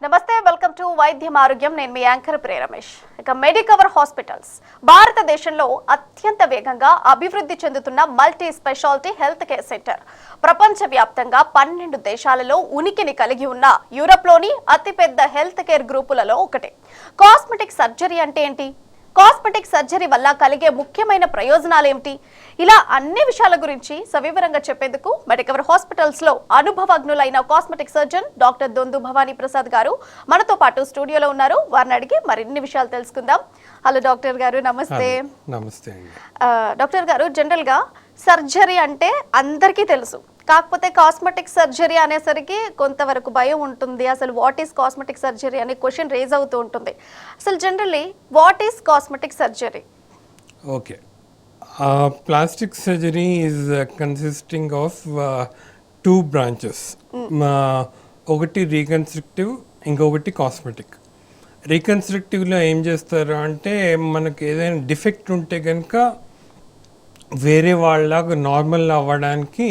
నమస్తే, welcome to వైద్యం ఆరోగ్యం. నేను మీ యాంకర్ ప్రియ రమేష్. ఇక మెడికవర్ హాస్పిటల్స్ భారతదేశంలో అత్యంత వేగంగా అభివృద్ధి చెందుతున్న multi speciality health care centre. ప్రపంచవ్యాప్తంగా 12 దేశాలలో ఉనికిని కలిగి ఉన్న యూరప్లోని అతిపెద్ద హెల్త్ కేర్ గ్రూపులలో ఒకటి. కాస్మెటిక్ సర్జరీ అంటే ఏంటి? కాస్మెటిక్ సర్జరీ వల్ల కలిగే ముఖ్యమైన ప్రయోజనాలు ఏమిటి? ఇలా అన్ని విషయాల గురించి సవివరంగా చెప్పేందుకు మెడికవర్ హాస్పిటల్స్ లో అనుభవజ్ఞులైన cosmetic surgeon doctor Dondu Bhavani Prasad గారు మనతో పాటు స్టూడియోలో ఉన్నారు. వారిని అడిగి మరిన్ని విషయాలు తెలుసుకుందాం. హలో డాక్టర్ గారు, నమస్తే. నమస్తే. డాక్టర్ గారు, జనరల్ గా సర్జరీ అంటే అందరికీ తెలుసు, కాకపోతే కాస్మెటిక్ సర్జరీ అనేసరికి కొంతవరకు భయం ఉంటుంది. అసలు వాట్ ఈస్ కాస్మెటిక్ సర్జరీ అనే క్వశ్చన్ రేజ్ అవుతూ ఉంటుంది. అసలు generally what is cosmetic surgery? Okay, plastic surgery is consisting of 2 branches. ఒకటి రీకన్స్ట్రక్టివ్, ఇంకొకటి కాస్మెటిక్. రీకన్స్ట్రక్టివ్లో ఏం చేస్తారు అంటే, మనకు ఏదైనా డిఫెక్ట్ ఉంటే కనుక వేరే వాళ్ళలాగా నార్మల్ అవ్వడానికి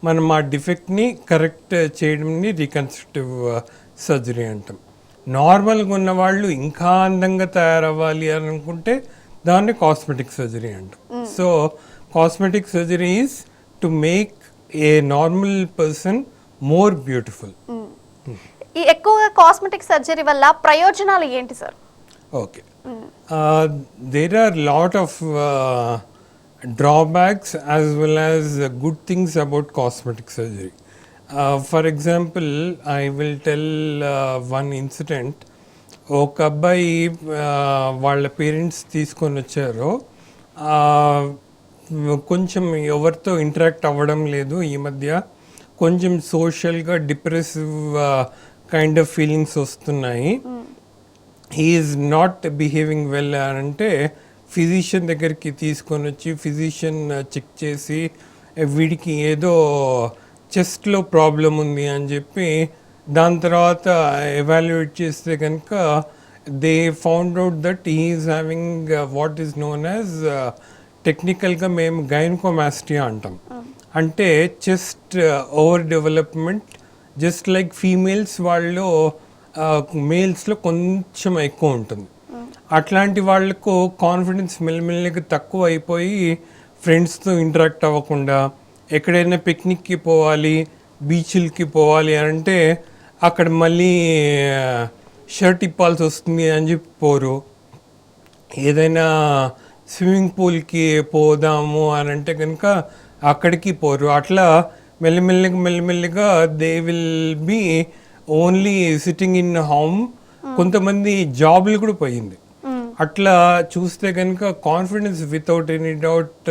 మనం ఆ డిఫెక్ట్ని కరెక్ట్ చేయడంని రీకన్స్ట్రక్టివ్ సర్జరీ అంటాం. నార్మల్గా ఉన్న వాళ్ళు ఇంకా అందంగా తయారవ్వాలి అని అనుకుంటే దాన్ని కాస్మెటిక్ సర్జరీ అంటాం. So cosmetic surgery is to make a normal person more beautiful. ఈ ఎక్కువగా కాస్మెటిక్ సర్జరీ వల్ల ప్రయోజనాలు ఏంటి sir? Okay, there are lot of drawbacks as well as good things about cosmetic surgery. For example, I will tell one incident. ఒక అబ్బాయి వాళ్ళ parents తీసుకొని వచ్చారు. కొంచెం ఎవరితో ఇంటరాక్ట్ అవ్వడం లేదు ఈ మధ్య, కొంచెం సోషల్గా డిప్రెసివ్ కైండ్ ఆఫ్ ఫీలింగ్స్ వస్తున్నాయి. He is not behaving well అంటే ఫిజిషియన్ దగ్గరికి తీసుకొని వచ్చి ఫిజిషియన్ చెక్ చేసి వీడికి ఏదో చెస్ట్లో ప్రాబ్లం ఉంది అని చెప్పి దాని తర్వాత ఎవాల్యుయేట్ చేస్తే కనుక they found out that he is having what is known as, టెక్నికల్గా మేము గైనకోమాస్టియా అంటాం. అంటే chest over development, just like females వాళ్ళు మేల్స్లో కొంచెం ఎక్కువ ఉంటుంది. అట్లాంటి వాళ్ళకు కాన్ఫిడెన్స్ మెల్లమెల్లగా తక్కువ అయిపోయి ఫ్రెండ్స్తో ఇంటరాక్ట్ అవ్వకుండా, ఎక్కడైనా పిక్నిక్కి పోవాలి, బీచ్లకి పోవాలి అని అంటే అక్కడ మళ్ళీ షర్ట్ ఇప్పాల్సి వస్తుంది అని చెప్పి పోరు. ఏదైనా స్విమ్మింగ్ పూల్కి పోదాము అని అంటే కనుక అక్కడికి పోరు. అట్లా మెల్లమెల్లగా they will be only sitting in home. కొంతమంది జాబ్లు కూడా పోయింది. అట్లా చూస్తే కనుక confidence without any doubt,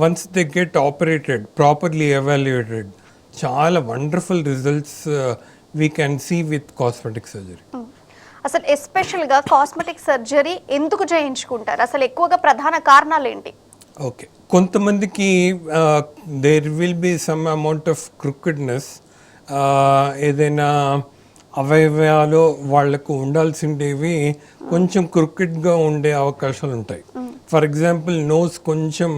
once they get operated, properly evaluated, చాలా wonderful results we can see with cosmetic surgery. అసలు ఎస్పెషల్గా కాస్మెటిక్ సర్జరీ ఎందుకు చేయించుకుంటారు? అసలు ఎక్కువగా ప్రధాన కారణాలు ఏంటి? ఓకే, కొంతమందికి there will be some amount of crookedness, ఏదైనా అవయవాలు వాళ్లకు ఉండాల్సిండేవి కొంచెం క్రికెట్గా ఉండే అవకాశాలు ఉంటాయి. ఫర్ ఎగ్జాంపుల్ నోస్ కొంచెం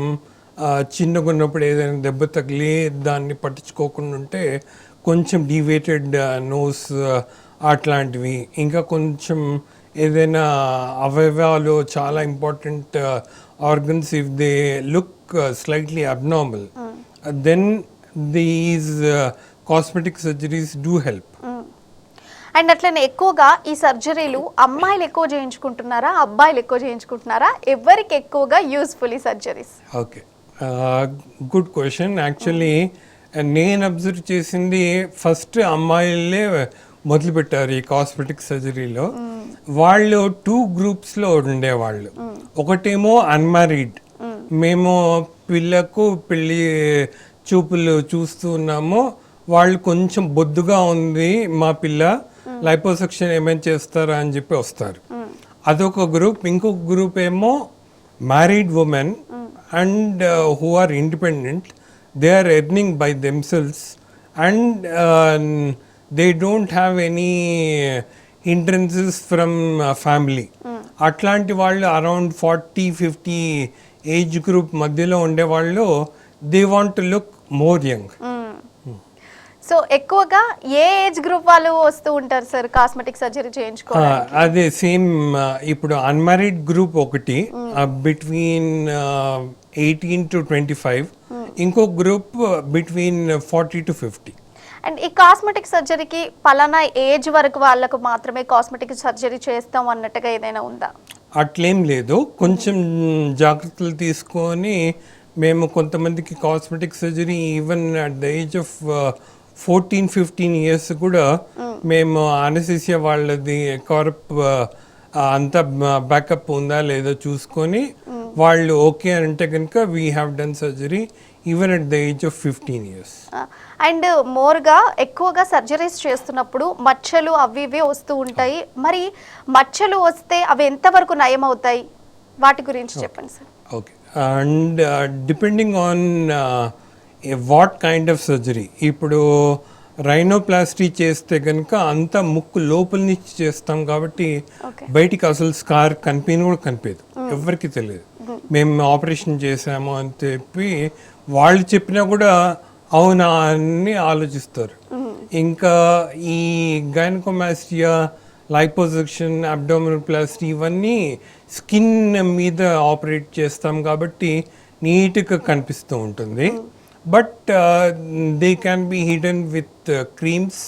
చిన్నగా ఉన్నప్పుడు ఏదైనా దెబ్బ తగిలి దాన్ని పట్టించుకోకుండా ఉంటే కొంచెం డివేటెడ్ నోస్ అట్లాంటివి. ఇంకా కొంచెం ఏదైనా అవయవాలు చాలా important organs, if they look slightly abnormal, then these cosmetic surgeries do help. And అట్లనే ఎక్కువగా ఈ సర్జరీలు అమ్మాయిలు ఎక్కువ చేయించుకుంటున్నారా, అబ్బాయిలు ఎక్కువ చేయించుకుంటున్నారా? ఎవరికి ఎక్కువగా యూస్ఫుల్ ఈ surgeries? Okay, good question. Actually నేను అబ్జర్వ్ చేసింది ఫస్ట్ అమ్మాయిలే మొదలుపెట్టారు ఈ కాస్మెటిక్ సర్జరీలో. వాళ్ళు 2 groups ఉండేవాళ్ళు. ఒకటేమో అన్మ్యారీడ్, మేము పిల్లకు పెళ్ళి చూపులు చూస్తూ ఉన్నాము, వాళ్ళు కొంచెం బొద్దుగా ఉంది మా పిల్ల, లైపోసెక్షన్ ఏమైనా చేస్తారా అని చెప్పి వస్తారు. అదొక గ్రూప్. ఇంకొక గ్రూప్ ఏమో married women and who are independent, they are earning by themselves and they don't have any hindrances from family. అట్లాంటి వాళ్ళు అరౌండ్ 40-50 ఏజ్ గ్రూప్ మధ్యలో ఉండేవాళ్ళు, they want to look more young. So ఎక్కువగా ఏ age group వాళ్ళు వస్తూ ఉంటారు sir cosmetic surgery చేయించుకోవడానికి? అదే సేమ్ ఇప్పుడు అన్మ్యారీడ్ గ్రూప్ ఒకటి బిట్వీన్ 18 to 25, ఇంకో గ్రూప్ బిట్వీన్ 40 to 50. అండ్ ఈ కాస్మెటిక్ సర్జరీకి పలానా ఏజ్ వరకు వాళ్ళకు మాత్రమే కాస్మెటిక్ సర్జరీ చేస్తాం అన్నట్టుగా ఏదైనా ఉందా? అట్లేం లేదు, కొంచెం జాగ్రత్తలు తీసుకొని మేము కొంతమందికి cosmetic surgery even at the age of 14-15 years కూడా మేము అనస్థీసియా వాళ్ళది కార్ప్ అంతా బ్యాకప్ ఉందా లేదో చూసుకొని వాళ్ళు ఓకే అంటే కనుక we have done surgery even at the age of 15 years. And మోర్గా ఎక్కువగా సర్జరీస్ చేస్తున్నప్పుడు మచ్చలు అవి ఇవి వస్తూ ఉంటాయి. మరి మచ్చలు వస్తే అవి ఎంతవరకు నయం అవుతాయి, వాటి గురించి చెప్పండి sir. Okay, and depending on what kind of surgery. ఇప్పుడు రైనోప్లాస్టీ చేస్తే కనుక అంతా ముక్కు లోపల నుంచి చేస్తాం కాబట్టి బయటికి అసలు స్కార్ కనిపించని కూడా కనిపించదు, ఎవరికి తెలియదు మేము ఆపరేషన్ చేసాము అని చెప్పి వాళ్ళు చెప్పినా కూడా అవునా అని ఆలోచిస్తారు. ఇంకా ఈ గైనకోమాస్టియా, లైపోసెక్షన్, అబ్డోమినోప్లాస్టీ ఇవన్నీ స్కిన్ మీద ఆపరేట్ చేస్తాం కాబట్టి నీట్గా కనిపిస్తూ ఉంటుంది. But they can be hidden with creams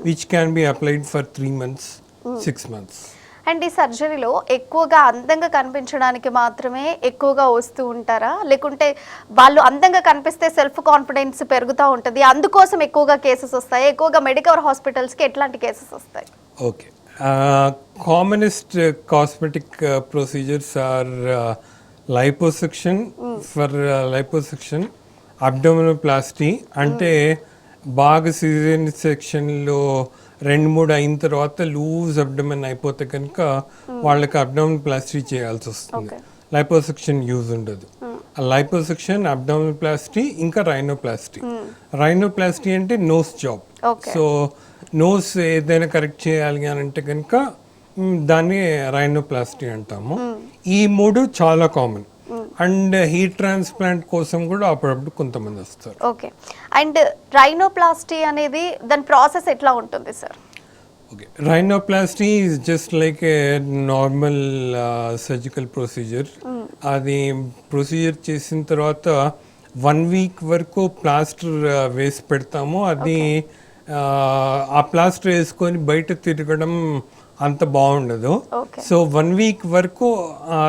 which can be applied for 3 months, 6 months. And ఈ సర్జరీలో ఎక్కువగా అందంగా కనిపించడానికి మాత్రమే ఎక్కువగా వస్తూ ఉంటారా, లేకుంటే వాళ్ళు అందంగా కనిపిస్తే సెల్ఫ్ కాన్ఫిడెన్స్ పెరుగుతూ ఉంటుంది అందుకోసం ఎక్కువగా కేసెస్ వస్తాయి? ఎక్కువగా మెడికవర్ హాస్పిటల్స్కి ఎట్లాంటి కేసెస్ వస్తాయి? Okay, commonest cosmetic procedures are liposuction. For liposuction, abdominoplasty అంటే బాగా సిజేరియన్ సెక్షన్లో 2-3 అయిన తర్వాత లూజ్ అబ్డోమెన్ అయిపోతే కనుక వాళ్ళకి అబ్డోమినోప్లాస్టీ చేయాల్సి వస్తుంది. లైపోసెక్షన్ యూజ్ ఉండదు. లైపోసెక్షన్, అబ్డోమినోప్లాస్టీ, ఇంకా రైనోప్లాస్టీ. రైనోప్లాస్టీ అంటే నోస్ జాబ్. సో నోస్ ఏదైనా కరెక్ట్ చేయాలి అని అంటే కనుక దాన్ని రైనోప్లాస్టీ అంటాము. ఈ 3 చాలా కామన్. అండ్ హీట్ ట్రాన్స్ప్లాంట్ కోసం కూడా అప్పుడప్పుడు కొంతమంది వస్తారు. ఓకే, అండ్ రైనోప్లాస్టీ అనేది దాని ప్రాసెస్ ఎట్లా ఉంటుంది sir? Okay, rhinoplasty is just like A normal surgical procedure. అది ప్రొసీజర్ చేసిన తర్వాత 1 week వరకు ప్లాస్టర్ వేసి పెడతాము. అది ఆ ప్లాస్టర్ వేసుకొని బయట తిరగడం అంత బాగుండదు. సో 1 week వరకు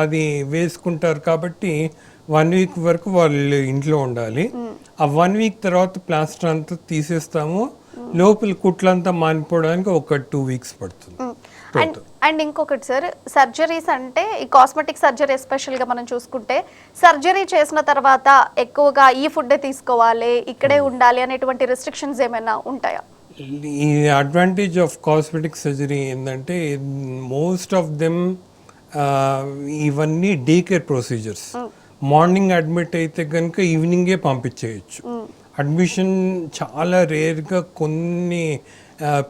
అది వేసుకుంటారు కాబట్టి 1 week వరకు వాళ్ళు ఇంట్లో ఉండాలి. ఆ 1 week తర్వాత ప్లాస్టర్ అంతా తీసేస్తాము. లోపల కుట్లంతా మానిపోవడానికి ఒక 2 weeks పడుతుంది. అండ్ ఇంకొకటి సార్, సర్జరీస్ అంటే ఈ కాస్మెటిక్ సర్జరీ ఎస్పెషల్గా మనం చూసుకుంటే సర్జరీ చేసిన తర్వాత ఎక్కువగా ఈ ఫుడ్ తీసుకోవాలి, ఇక్కడే ఉండాలి అనేటువంటి రెస్ట్రిక్షన్స్ ఏమైనా ఉంటాయా? ఈ అడ్వాంటేజ్ ఆఫ్ కాస్మెటిక్ సర్జరీ ఏంటంటే మోస్ట్ ఆఫ్ దెమ్ ఇవన్నీ day care procedures. Morning admit అయితే కనుక ఈవినింగే పంపించేయచ్చు. అడ్మిషన్ చాలా రేర్గా కొన్ని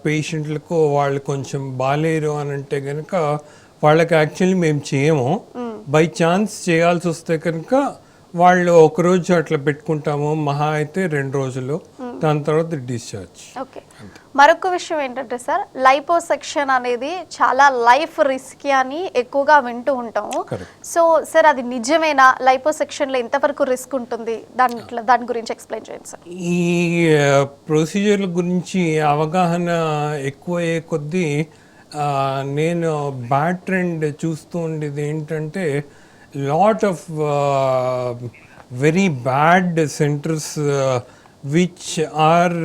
పేషెంట్లకు వాళ్ళు కొంచెం బాగాలేరు అని అంటే కనుక వాళ్ళకి యాక్చువల్లీ మేము చేయము. బై ఛాన్స్ చేయాల్సి వస్తే కనుక వాళ్ళు ఒకరోజు అట్లా పెట్టుకుంటాము, మహా అయితే 2 రోజులు, దాని తర్వాత డిశ్చార్జ్. ఓకే, మరొక విషయం ఏంటంటే సార్, లైపోసెక్షన్ అనేది చాలా లైఫ్ రిస్కీ అని ఎక్కువగా వింటూ ఉంటాము. సో సార్ అది నిజమేనా? లైపోసెక్షన్లో ఎంతవరకు రిస్క్ ఉంటుంది, దాని గురించి ఎక్స్ప్లెయిన్ చేయండి సార్. ఈ ప్రొసీజర్ల గురించి అవగాహన ఎక్కువయ్యే కొద్దీ నేను బ్యాడ్ ట్రెండ్ చూస్తూ ఉండేది ఏంటంటే lot of very bad centers which are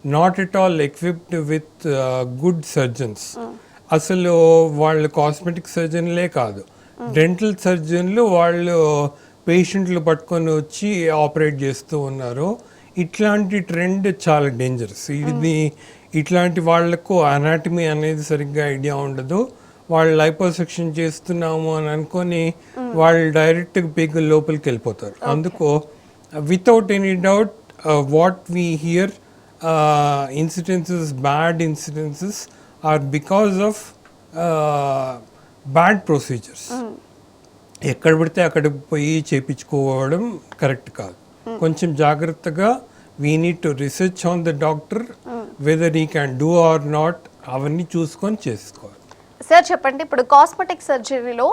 not at all equipped with good surgeons. అసలు వాళ్ళు కాస్మెటిక్ సర్జన్లే కాదు, డెంటల్ సర్జన్లు వాళ్ళు పేషెంట్లు పట్టుకొని వచ్చి ఆపరేట్ చేస్తూ ఉన్నారు. ఇట్లాంటి ట్రెండ్ చాలా డేంజరస్. ఇది ఇట్లాంటి వాళ్లకు అనాటమీ అనేది సరిగ్గా ఐడియా ఉండదు. వాళ్ళు లైపోసెక్షన్ చేస్తున్నాము అని అనుకొని వాళ్ళు డైరెక్ట్గా పీక లోపలికి వెళ్ళిపోతారు. అందుకు without any doubt what we hear incidences, bad incidences are because of bad procedures. ఎక్కడ పడితే అక్కడికి పోయి చేయించుకోవడం కరెక్ట్ కాదు. కొంచెం జాగ్రత్తగా we need to research on the doctor whether he can do or not అవన్నీ చూసుకొని చేసుకోవాలి. సార్ చెప్పండి, ఇప్పుడు కాస్మెటిక్ సర్జరీలో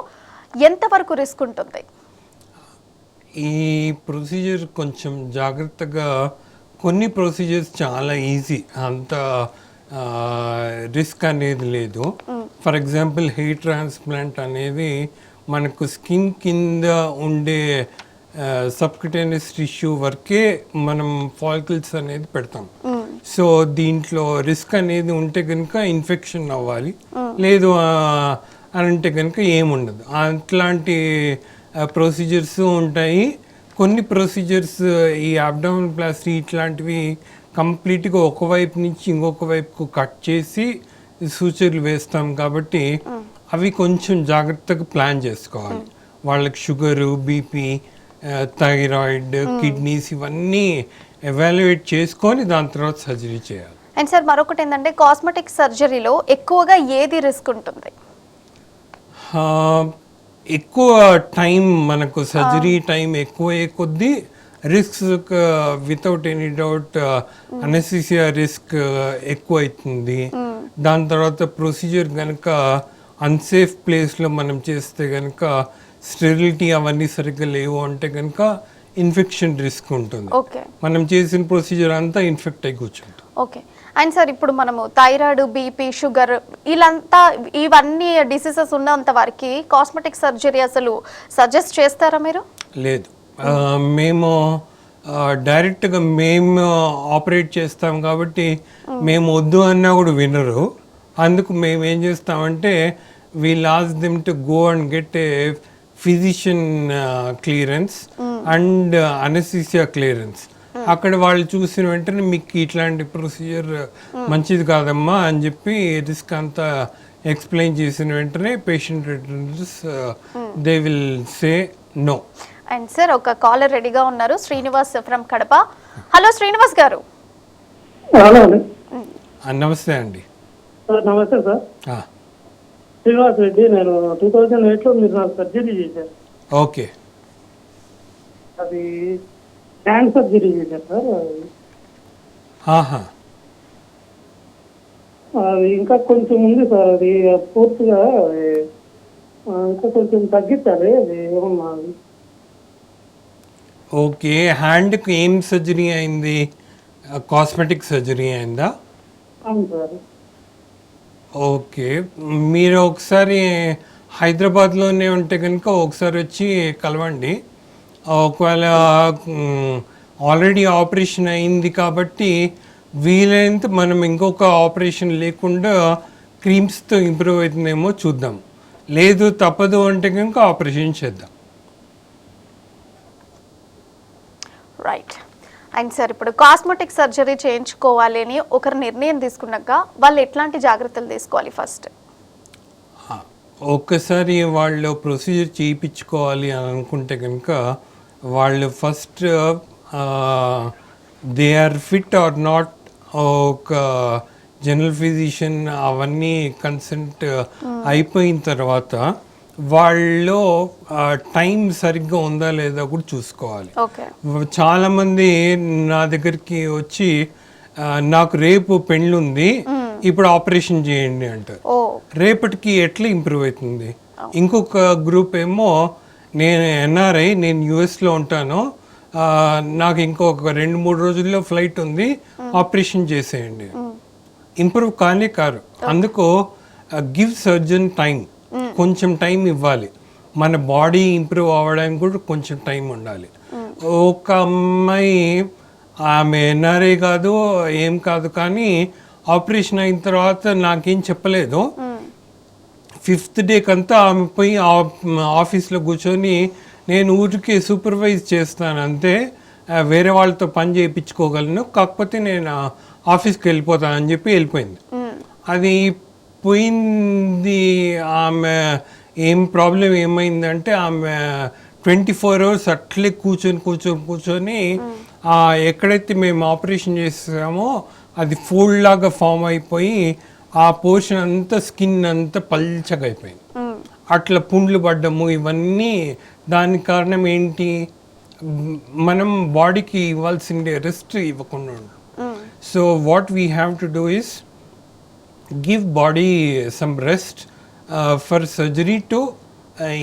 ఎంతవరకు రిస్క్ ఉంటుంది? ఈ ప్రొసీజర్ కొంచెం జాగ్రత్తగా, కొన్ని ప్రొసీజర్స్ చాలా ఈజీ, అంత రిస్క్ అనేది లేదు. ఫర్ ఎగ్జాంపుల్ హెయిర్ ట్రాన్స్ప్లాంట్ అనేది మనకు స్కిన్ కింద ఉండే సబ్క్యూటేనియస్ టిష్యూ వరకే మనం ఫాలికల్స్ అనేది పెడతాం. సో దీంట్లో రిస్క్ అనేది ఉంటే కనుక ఇన్ఫెక్షన్ అవ్వాలి, లేదు అని అంటే కనుక ఏముండదు. అట్లాంటి ప్రొసీజర్స్ ఉంటాయి. కొన్ని ప్రొసీజర్స్ ఈ అబ్డామినల్ ప్లాస్టీ ఇట్లాంటివి కంప్లీట్గా ఒకవైపు నుంచి ఇంకొక వైపుకు కట్ చేసి సూచర్లు వేస్తాం కాబట్టి అవి కొంచెం జాగ్రత్తగా ప్లాన్ చేసుకోవాలి. వాళ్ళకి షుగరు, బీపీ, థైరాయిడ్, కిడ్నీస్ ఇవన్నీ ఎవాల్యుయేట్ చేసుకొని దాని తర్వాత సర్జరీ చేయాలి. అండ్ సార్ మరొకటి ఏంటంటే కాస్మెటిక్ సర్జరీలో ఎక్కువగా ఏది రిస్క్ ఉంటుంది? ఎక్కువ టైం, మనకు సర్జరీ టైం ఎక్కువ కొద్దీ risk without any doubt anaesthesia risk ఎక్కువ అవుతుంది. దాని తర్వాత ప్రొసీజర్ కనుక అన్సేఫ్ ప్లేస్లో మనం చేస్తే కనుక స్టెరిలిటీ అవన్నీ సరిగ్గా లేవు అంటే కనుక ఇన్ఫెక్షన్ రిస్క్ ఉంటుంది. మనం చేసిన ప్రొసీజర్ అంతా ఇన్ఫెక్ట్ అయి కూర్చుంటుంది. ఓకే. అండ్ సార్ ఇప్పుడు మనము థైరాయిడ్, బీపీ, షుగర్ ఇవన్నీ డిసీజెస్ ఉన్నంత వారికి కాస్మెటిక్ సర్జరీ అసలు సజెస్ట్ చేస్తారా మీరు? లేదు, మేము డైరెక్ట్గా మేము ఆపరేట్ చేస్తాం కాబట్టి మేము వద్దు అన్నా కూడా వినరు. అందుకు మేము ఏం చేస్తామంటే wheel ask them to go and get a physician clearance and anaesthesia clearance. అక్కడ వాళ్ళు చూసిన వెంటనే మీకు ఇట్లాంటి ప్రొసీజర్ మంచిది కాదమ్మా అని చెప్పి రిస్క్ అంతా ఎక్స్ప్లెయిన్ చేసిన వెంటనే patient returns they will say no. And sir ఒక కాలర్ రెడీగా ఉన్నారు, Srinivas from Kadapa. Hello Srinivas garu. Hello నమస్తే అండి. నమస్తే సార్. శ్రీనివాస్ రెడ్డి. నేను 2008లో మీరు నాకు సర్జరీ చేశారు. ఓకే. అది హ్యాండ్ సర్జరీ చేశారు సార్. అది ఇంకా కొంచెం ఉంది సార్, అది పూర్తిగా ఇంకా కొంచెం తగ్గించాలి. అది ఏమన్నా? ఓకే. హ్యాండ్కి ఏం సర్జరీ అయింది? కాస్మెటిక్ సర్జరీ అయిందా? అవును సార్. ఓకే, మీరు ఒకసారి హైదరాబాద్లోనే ఉంటే కనుక ఒకసారి వచ్చి కలవండి. ఒకవేళ ఆల్రెడీ ఆపరేషన్ అయింది కాబట్టి వీలైనంత మనం ఇంకొక ఆపరేషన్ లేకుండా క్రీమ్స్తో ఇంప్రూవ్ అవుతుందేమో చూద్దాం. లేదు తప్పదు అంటే కనుక ఆపరేషన్ చేద్దాం. రైట్. అండ్ సార్ ఇప్పుడు కాస్మెటిక్ సర్జరీ చేయించుకోవాలి అని ఒకరు నిర్ణయం తీసుకున్నాక వాళ్ళు ఎట్లాంటి జాగ్రత్తలు తీసుకోవాలి? ఫస్ట్ ఒక్కసారి వాళ్ళు ప్రొసీజర్ చేయించుకోవాలి అని అనుకుంటే కనుక వాళ్ళు first they are fit or not, ఒక జనరల్ ఫిజిషియన్ అవన్నీ కన్సెంట్ అయిపోయిన తర్వాత వాళ్ళు టైం సరిగ్గా ఉందా లేదా కూడా చూసుకోవాలి. చాలామంది నా దగ్గరికి వచ్చి నాకు రేపు పెళ్ళుంది, ఇప్పుడు ఆపరేషన్ చేయండి అంటారు. రేపటికి ఎట్లా ఇంప్రూవ్ అవుతుంది? ఇంకొక గ్రూప్ ఏమో నేను ఎన్ఆర్ఐ, నేను యుఎస్లో ఉంటాను, నాకు ఇంకొక 2-3 రోజుల్లో ఫ్లైట్ ఉంది, ఆపరేషన్ చేసేయండి. ఇంప్రూవ్ కానే కారు. అందుకు గివ్ సర్జన్ టైం, కొంచెం టైం ఇవ్వాలి. మన బాడీ ఇంప్రూవ్ అవ్వడానికి కూడా కొంచెం టైం ఉండాలి. ఒక అమ్మాయి, ఆమె ఎన్ఆర్ఐ కాదు ఏం కాదు, కానీ ఆపరేషన్ అయిన తర్వాత నాకేం చెప్పలేదు. 5th డే కంతా ఆమె పోయి ఆఫీస్లో కూర్చొని నేను ఊరికి సూపర్వైజ్ చేస్తాను అంతే, వేరే వాళ్ళతో పని చేయించుకోగలను, కాకపోతే నేను ఆఫీస్కి వెళ్ళిపోతానని చెప్పి వెళ్ళిపోయింది. అది పోయింది. ఆమె ఏం ప్రాబ్లం ఏమైందంటే ఆమె 24 hours అట్లే కూర్చొని ఎక్కడైతే మేము ఆపరేషన్ చేసామో అది ఫోల్డ్ లాగా ఫామ్ అయిపోయి ఆ పోర్షన్ అంతా స్కిన్ అంతా పల్చగా అయిపోయింది. అట్లా పుండ్లు పడ్డము ఇవన్నీ. దానికి కారణం ఏంటి? మనం బాడీకి ఇవ్వాల్సిందే రెస్ట్ ఇవ్వకుండా so what we have to do is give body some rest for surgery to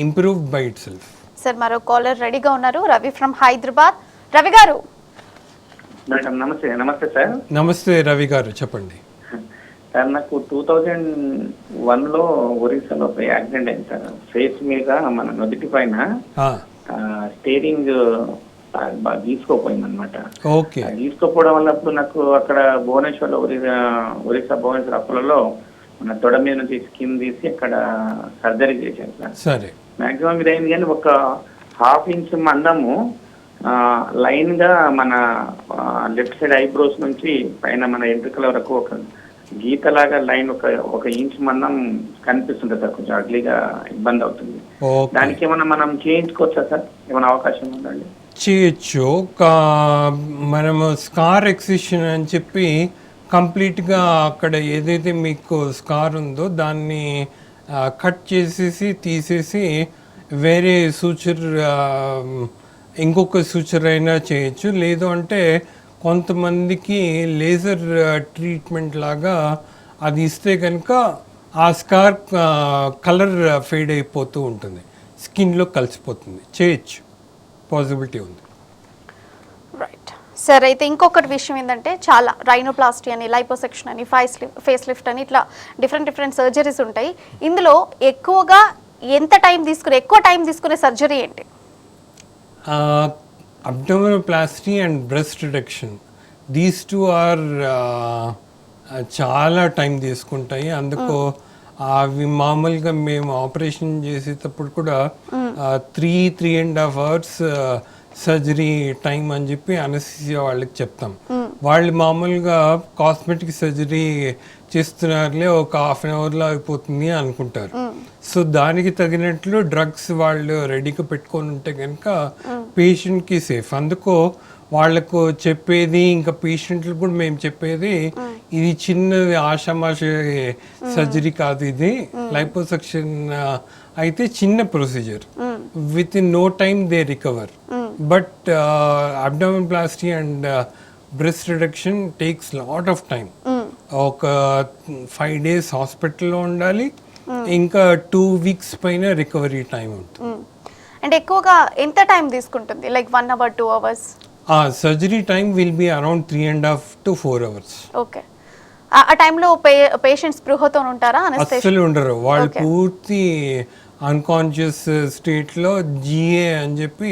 improve by it self. Sir మరో కాలర్ రెడీగా ఉన్నారు, రవి ఫ్రమ్ హైదరాబాద్. రవి గారు. మేడం నమస్తే. నమస్తే సార్. నమస్తే రవి గారు, చెప్పండి. సార్ నాకు 2001లో ఒరిస్సాలో ఒక యాక్సిడెంట్ అయింది సార్. ఫేస్ మీద మన నుదుటి పైన స్టీరింగ్ తీసుకోపోయింది అనమాట. ఓకే. తీసుకోపోవడం వల్ల అప్పుడు నాకు అక్కడ భువనేశ్వర్లో ఒరిస్సా భువనేశ్వర్ అప్పులలో మన తొడ మీద నుంచి స్కిన్ తీసి అక్కడ సర్జరీ చేశాను సార్. సరే. మాక్సిమం ఇది అయింది కానీ ఒక ½ ఇంచ్ మందము లైన్ గా మన లెఫ్ట్ సైడ్ ఐబ్రోస్ నుంచి పైన మన ఎంట్రుకల వరకు ఒక గీతలాగా లైన్ ఒక ఇంచ్ మందం కనిపిస్తుంది సార్. కొంచెం అగ్లీగా ఇబ్బంది అవుతుంది. దానికి ఏమన్నా మనం చేయించుకోవచ్చా సార్? ఏమైనా అవకాశం ఉందండి? చేయొచ్చు. మనము స్కార్ ఎక్సిషన్ అని చెప్పి కంప్లీట్గా అక్కడ ఏదైతే మీకు స్కార్ ఉందో దాన్ని కట్ చేసేసి తీసేసి వేరే సూచర్ ఇంకొక సూచర్ అయినా చేయొచ్చు. లేదు అంటే కొంతమందికి లేజర్ ట్రీట్మెంట్ లాగా అది ఇస్తే కనుక ఆ స్కార్ కలర్ ఫేడ్ అయిపోతూ ఉంటుంది, స్కిన్లో కలిసిపోతుంది. చేయొచ్చు, పాసిబిలిటీ ఉంది. Right sir. అయితే ఇంకొకటి విషయం ఏంటంటే చాలా రైనోప్లాస్టీ అని, లైపోసెక్షన్ అని, ఫేస్ లిఫ్ట్ అని ఇట్లా డిఫరెంట్ సర్జరీస్ ఉంటాయి. ఇందులో ఎక్కువ టైం తీసుకునే సర్జరీ ఏంటి? Abdominoplasty and breast reduction, these two are చాలా టైం తీసుకుంటాయి. అందుకు అవి మామూలుగా మేము ఆపరేషన్ చేసేటప్పుడు కూడా 3.5 అవర్స్ సర్జరీ టైం అని చెప్పి అనస్థీసియా వాళ్ళకి చెప్తాం. వాళ్ళు మామూలుగా కాస్మెటిక్ సర్జరీ చేస్తున్నారులే, ఒక ½ అవర్లో అయిపోతుంది అనుకుంటారు. సో దానికి తగినట్లు డ్రగ్స్ వాళ్ళు రెడీగా పెట్టుకొని ఉంటే కనుక పేషెంట్కి సేఫ్. అందుకు వాళ్ళకు చెప్పేది, ఇంకా పేషెంట్లు కూడా మేము చెప్పేది, ఇది చిన్నది ఆషామాష సర్జరీ కాదు, ఇది లైపోసెక్షన్ అయితే చిన్న procedure, within no time they recover. But abdominoplasty and breast reduction takes lot of time. ఒక 5 days హాస్పిటల్లో ఉండాలి, ఇంకా 2 weeks పైన రికవరీ టైం ఉంటుంది. అంటే ఎక్కువగా ఎంత టైం తీసుకుంటుంది? Like 1 hour 2 hours? Surgery time will be around 3.5 to 4 hours. Okay. ఆ టైంలో పేషెంట్స్ స్పృహతో ఉంటారా? అస్సలు ఉండరు, వాళ్ళు పూర్తి అన్కాన్షియస్ స్టేట్లో జిఏ అని చెప్పి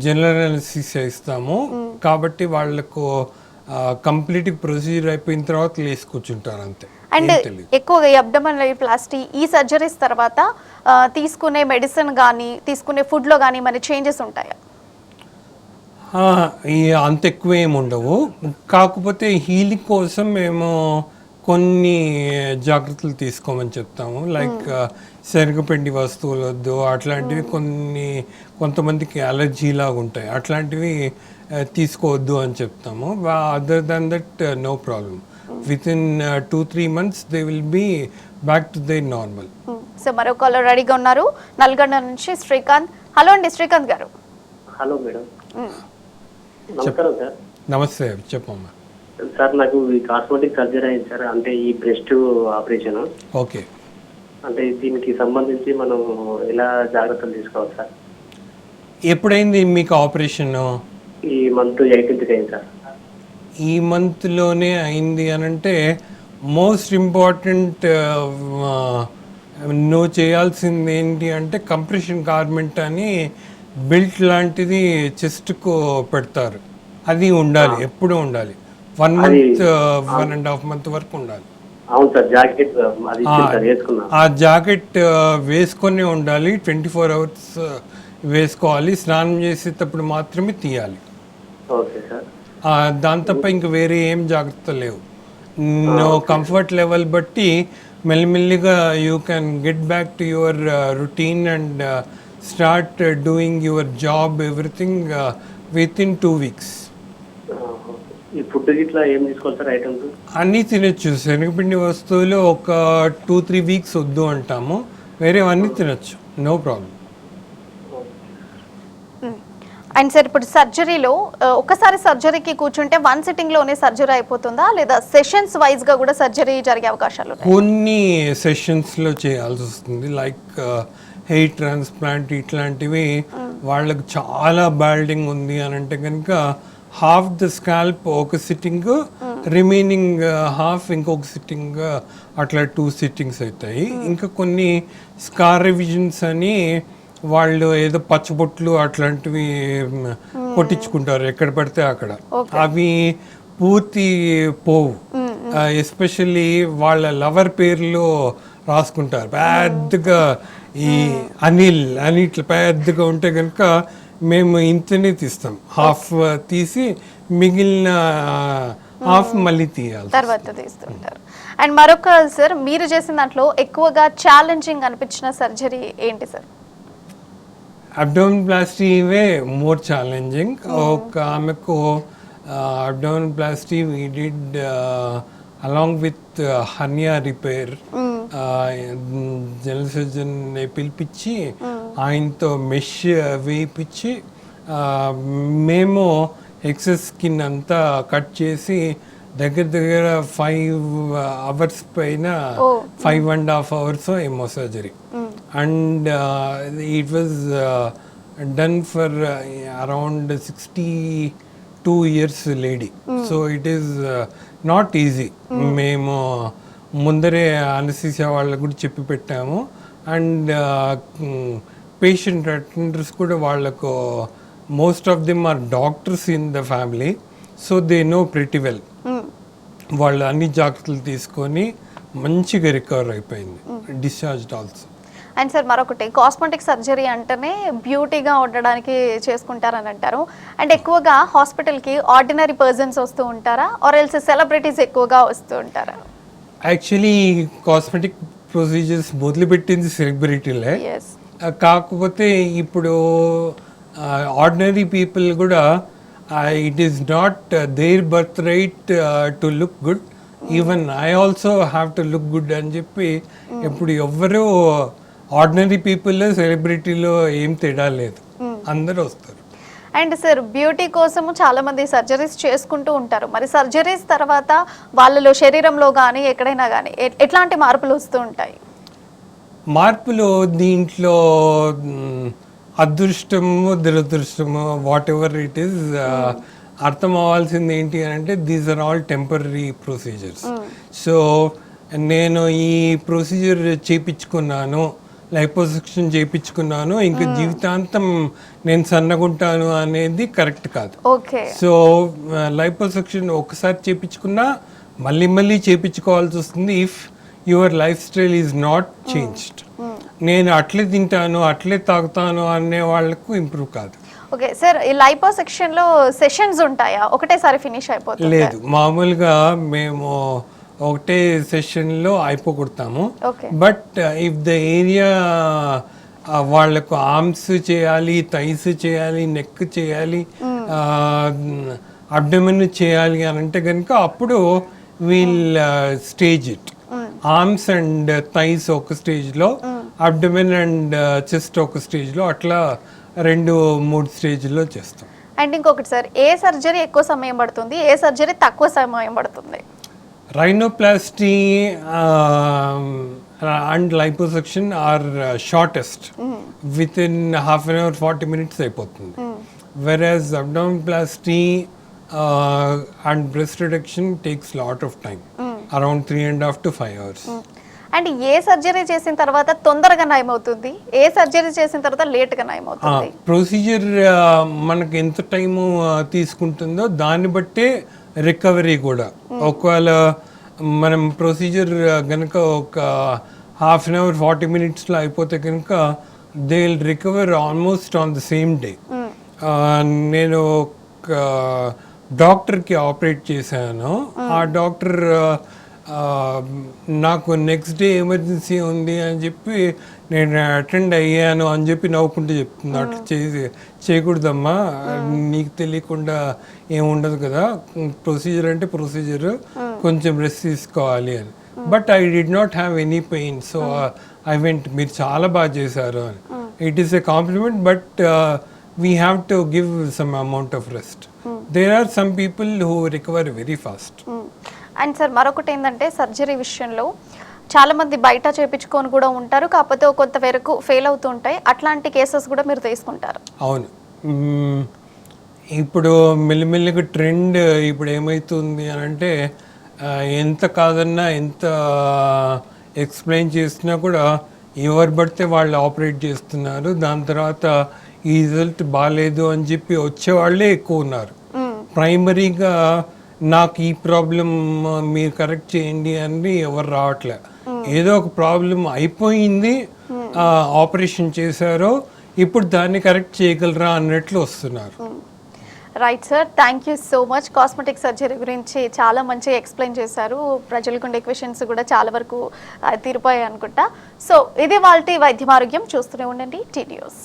జనరల్ అనస్థీసియా ఇస్తాము. కాబట్టి వాళ్ళకు కంప్లీట్ ప్రొసీజర్ అయిపోయిన తర్వాత లేసి కూర్చుంటారు అంతే. అండ్ ఎక్కువగా అబ్డోమినోప్లాస్టీ ఈ సర్జరీస్ తర్వాత తీసుకునే మెడిసిన్ కానీ తీసుకునే ఫుడ్లో కానీ మన చేంజెస్ ఉంటాయా? అంత ఎక్కువ ఏమి ఉండవు. కాకపోతే హీలింగ్ కోసం మేము కొన్ని జాగ్రత్తలు తీసుకోమని చెప్తాము. లైక్ శనగపిండి వస్తువులు వద్దు, అట్లాంటివి కొంతమందికి అలర్జీ లాగా ఉంటాయి, అట్లాంటివి తీసుకోవద్దు అని చెప్తాము. Other than that no problem. Within 2-3 months they will be back to their normal. So మరో కాలర్ రెడీగా ఉన్నారు, నల్గొండ నుంచి శ్రీకాంత్. హలో అండి శ్రీకాంత్ గారు. Hello madam. నమస్కారం సార్. నమస్తే, చెప్పమ్మా. సార్ నాకు ఈ కాస్మెటిక్ సర్జరీ అయింది సార్, అంటే ఈ బ్రెస్ట్ ఆపరేషన్. ఓకే. అంటే దీనికి సంబంధించి మనం ఎలా జాగ్రత్తలు తీసుకోవాలి సార్? ఎప్పుడైంది మీకు ఆపరేషన్? ఈ మంత్ 18th అయింది సార్. ఈ మంత్లోనే అయింది అని అంటే మోస్ట్ ఇంపార్టెంట్ నువ్వు చేయాల్సింది ఏంటి అంటే కంప్రెషన్ గార్మెంట్ అని బెల్ట్ లాంటిది చెస్ట్కు పెడతారు, అది ఉండాలి, ఎప్పుడు ఉండాలి. 1 month 1.5 month వరకు ఉండాలి. అవును సార్, జాకెట్ అది వేసుకున్నా. ఆ జాకెట్ వేసుకొని ఉండాలి, 24 hours వేసుకోవాలి. స్నానం చేసేటప్పుడు మాత్రమే తీయాలి. Okay sir. దాని తప్ప ఇంక వేరే ఏం జాగ్రత్త లేవు. నువ్వు కంఫర్ట్ లెవెల్ బట్టి మెల్లిమెల్లిగా you can get back to your routine and start doing your job everything with in 2 weeks. ఈ ఫుడ్ ఇట్లా ఏం తీసుకోవాలి సార్ ఐటమ్స్? అన్నీ తినొచ్చు. శనగపిండి వస్తువులు ఒక 2-3 weeks వద్దు అంటాము, వేరేవన్నీ తినొచ్చు, నో ప్రాబ్లం. అండ్ సార్ ఇప్పుడు సర్జరీలో ఒకసారి సర్జరీకి కూర్చుంటే వన్ సిట్టింగ్ లోనే సర్జరీ అయిపోతుందా లేదా సెషన్స్ వైజ్ గా కూడా సర్జరీ జరిగే అవకాశాలు ఉన్నాయా? కొన్ని సెషన్స్లో చేయాల్సి వస్తుంది, లైక్ హెయిర్ ట్రాన్స్ప్లాంట్ ఇట్లాంటివి. వాళ్ళకి చాలా బాల్డింగ్ ఉంది అని అంటే కనుక హాఫ్ ద స్కాల్ప్ ఒక సిట్టింగ్, రిమైనింగ్ హాఫ్ ఇంకొక సిట్టింగ్, అట్లా 2 సిట్టింగ్స్ అవుతాయి. ఇంకా కొన్ని స్కార్ రివిజన్స్ అని వాళ్ళు ఏదో పచ్చబొట్లు అట్లాంటివి కొట్టించుకుంటారు ఎక్కడ పడితే అక్కడ. అవి పూర్తి పోవు. ఎస్పెషల్లీ వాళ్ళ లవర్ పేర్లు రాసుకుంటారు పెద్దగా. ఈ అనిల్ అని ఇట్లా పెద్దగా ఉంటే కనుక మేము ఇంతనే తీస్తాం, హాఫ్ తీసి మిగిలిన హాఫ్ మళ్ళీ తీయాలి, తర్వాత తీస్తుంటారు. అండ్ మరొక సార్, మీరు చేసిన దాంట్లో ఎక్కువగా ఛాలెంజింగ్ అనిపించిన సర్జరీ ఏంటి సార్? అబ్డోమినోప్లాస్టీ ఇవే మోర్ ఛాలెంజింగ్. ఒక ఆమెకు abdominoplasty we did along with hernia repair. General surgeon పిలిపించి ఆయనతో మెష్ వేయించి మేము ఎక్సెస్ స్కిన్ అంతా కట్ చేసి దగ్గర 5 hours పైన 5.5 hours ఏమో surgery. And it was done for around 62 years lady. So it is not easy. మేము ముందరే అనస్థీసియా వాళ్ళకు కూడా చెప్పి పెట్టాము. అండ్ పేషెంట్ అటెండర్స్ కూడా వాళ్ళకు most of them are doctors in the family, so they know pretty well. వాళ్ళు అన్ని జాగ్రత్తలు తీసుకొని మంచిగా రికవర్ అయిపోయింది, డిశ్చార్జ్డ్ ఆల్సో. అండ్ సార్ మరొకటి, కాస్మెటిక్ సర్జరీ అంటేనే బ్యూటీగా ఉండడానికి చేసుకుంటారని అంటారు. అండ్ ఎక్కువగా హాస్పిటల్కి ఆర్డినరీ పర్సన్స్ వస్తూ ఉంటారా ఆర్ ఎల్స్ సెలబ్రిటీస్ ఎక్కువగా వస్తూ ఉంటారా? యాక్చువల్లీ కాస్మెటిక్ ప్రొసీజర్స్ మొదలుపెట్టింది సెలబ్రిటీలే. కాకపోతే ఇప్పుడు ఆర్డినరీ పీపుల్ కూడా it is not their birth right to look good. Even I also have to look good అని చెప్పి ఇప్పుడు ఎవ్వరూ ఆర్డినరీ పీపుల్ సెలబ్రిటీలో ఏం తేడా లేదు, అందరూ వస్తారు. అండ్ సార్ బ్యూటీ కోసము చాలా మంది సర్జరీస్ చేసుకుంటూ ఉంటారు. మరి సర్జరీస్ తర్వాత వాళ్ళలో శరీరంలో కానీ ఎక్కడైనా కానీ ఎట్లాంటి మార్పులు వస్తూ ఉంటాయి? మార్పులు దీంట్లో అదృష్టము దురదృష్టము వాట్ ఎవర్ ఇట్ ఈస్, అర్థం అవ్వాల్సింది ఏంటి అని అంటే these are all temporary procedures. So నేను ఈ ప్రొసీజర్ చేయించుకున్నాను, లైపోసెక్షన్ చేయించుకున్నాను, ఇంకా జీవితాంతం నేను సన్నగుంటాను అనేది కరెక్ట్ కాదు. సో లైపోసెక్షన్ ఒకసారి చేయించుకున్నా మళ్ళీ మళ్ళీ చేయించుకోవాల్సి వస్తుంది if your lifestyle is not changed. నేను అట్లే తింటాను అట్లే తాగుతాను అనే వాళ్ళకు ఇంప్రూవ్ కాదు. ఓకే సార్, ఈ లైపోసెక్షన్ లో సెషన్స్ ఉంటాయా, ఒకటేసారి ఫినిష్ అయిపోతుంది? లేదు, మామూలుగా మేము ఒకటే సెషన్లో అయిపోగొడతాము. బట్ ఇఫ్ ద ఏరియా వాళ్ళకు ఆర్మ్స్ చేయాలి, థైస్ చేయాలి, నెక్ చేయాలి, అబ్డమెన్ చేయాలి అని అంటే కనుక అప్పుడు we'll stage it. Arms and thighs ఒక స్టేజ్లో, అబ్డమెన్ అండ్ చెస్ట్ ఒక స్టేజ్లో, అట్లా 2-3 స్టేజ్లో చేస్తాం. అండ్ ఇంకొకటి సార్, ఏ సర్జరీ ఎక్కువ సమయం పడుతుంది, ఏ సర్జరీ తక్కువ సమయం పడుతుంది? Rhinoplasty and liposuction are shortest. Within half an hour, 40 minutes అయిపోతుంది. Whereas abdominoplasty and breast reduction takes lot of time, around 3.5 to 5 hours. And A surgery చేసిన తర్వాత తొందరగా నయమవుతుంది, ఏ సర్జరీ చేసిన తర్వాత లేట్గా నయమవుతుంది? ప్రొసీజర్ మనకు ఎంత టైము తీసుకుంటుందో దాన్ని బట్టే రికవరీ కూడా. ఒకవేళ మనం ప్రొసీజర్ కనుక ఒక హాఫ్ అన్ అవర్ 40 minutesలో అయిపోతే కనుక they will recover almost on the same day. నేను ఒక డాక్టర్కి ఆపరేట్ చేశాను. ఆ డాక్టర్ నాకు నెక్స్ట్ డే ఎమర్జెన్సీ ఉంది అని చెప్పి నేను అటెండ్ అయ్యాను అని చెప్పి నవ్వుకుంటూ చెప్తుంది. అట్లా చేయకూడదమ్మా, నీకు తెలియకుండా ఏముండదు కదా, ప్రొసీజర్ అంటే ప్రొసీజర్, కొంచెం రెస్ట్ తీసుకోవాలి అని. But I did not have any pain, so I went. మీరు చాలా బాగా చేశారు అని. It is a compliment, but we have to give some amount of rest. There are some people who recover very fast. And sir మరొకటి ఏంటంటే surgery విషయంలో చాలా మంది బయట చేపించుకొని కూడా ఉంటారు, కాకపోతే కొంత వరకు ఫెయిల్ అవుతూ ఉంటాయి. అట్లాంటి కేసెస్ కూడా మీరు తీసుకుంటారు? అవును. ఇప్పుడు మెల్లిమెల్లిగా ట్రెండ్ ఇప్పుడు ఏమవుతుంది అని అంటే ఎంత కాదన్నా ఎంత ఎక్స్ప్లెయిన్ చేసినా కూడా ఎవరు పడితే వాళ్ళు ఆపరేట్ చేస్తున్నారు. దాని తర్వాత ఈ రిజల్ట్ బాగాలేదు అని చెప్పి వచ్చేవాళ్ళే ఎక్కువ ఉన్నారు. ప్రైమరీగా నాకు ఈ ప్రాబ్లం మీరు కరెక్ట్ చేయండి అని ఎవరు రావట్లే. ఏదో ఒక ప్రాబ్లం అయిపోయింది, ఆపరేషన్ చేశారో ఇప్పుడు దాన్ని కరెక్ట్ చేయగలరా అన్నట్లు వస్తున్నారు. Right sir, thank you so much. Cosmetic surgery గురించి చాలా మంచిగా ఎక్స్ప్లెయిన్ చేశారు. ప్రజలకు ఉండే క్వశ్చన్స్ కూడా చాలా వరకు తీరిపోయాయి అనుకుంటా. సో ఇది వాళ్ళ వైద్యం ఆరోగ్యం. చూస్తూనే ఉండండి టీ న్యూస్.